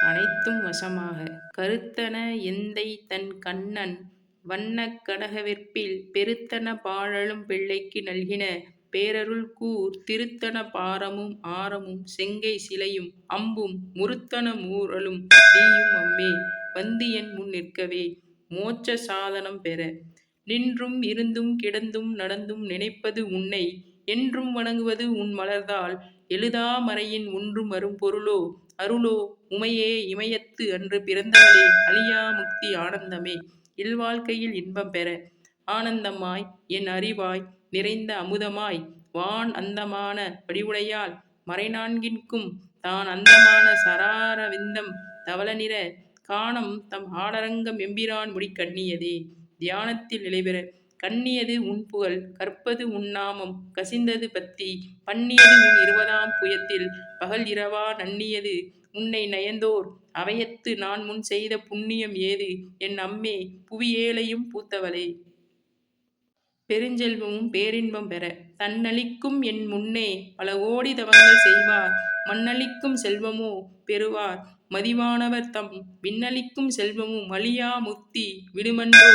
அனைத்தும் வசமாக கருத்தன எந்தை தன் கண்ணன் வண்ணக் கனகவெற்பில் பெருத்தன பாழலும் பிள்ளைக்கு நல்கின பேரருள் கூர் திருத்தன பாரமும் ஆரமும் செங்கை சிலையும் அம்பும் முருத்தன மூரலும் நீயும் அம்மே வந்து என் முன் நிற்கவே மோட்ச சாதனம் பெற நின்றும் இருந்தும் கிடந்தும் நடந்தும் நினைப்பது உன்னை என்றும் வணங்குவது உன் மலர்தாள் எழுதா மறையின் ஒன்றும் அரும்பொருளோ அருளோ உமையே இமயத்து அன்று பிறந்தவளே அழியா முக்தி ஆனந்தமே இல்வாழ்க்கையில் இன்பம் பெற ஆனந்தமாய் என் அறிவாய் நிறைந்த அமுதமாய் வான் அந்தமான வடிவுடையாள் மறைநான்கிற்கும் தான் அந்தமான சரார விந்தம் தவளநிற காணம் தம் ஆடரங்கம் எம்பிரான் முடி கண்ணியதே தியானத்தில் நிலைபெற கண்ணியது உன் புகழ் கற்பது உன் நாமம் கசிந்தது பத்தி பண்ணியது உன் 20ஆம் புயத்தில் பகல் இரவா நண்ணியது உன்னை நயந்தோர் அவையத்து நான் முன் செய்த புண்ணியம் ஏது என் அம்மே புவியேழையும் பூத்தவளே பெருஞ்செல்வமும் பேரின்பம் பெற தன்னளிக்கும் என் முன்னே பல கோடி தவங்கள் செய்வார் மண்ணளிக்கும் செல்வமோ பெறுவார் மதிவானவர் தம் விண்ணளிக்கும் செல்வமும் அழியா முக்தி விடுமன்றோ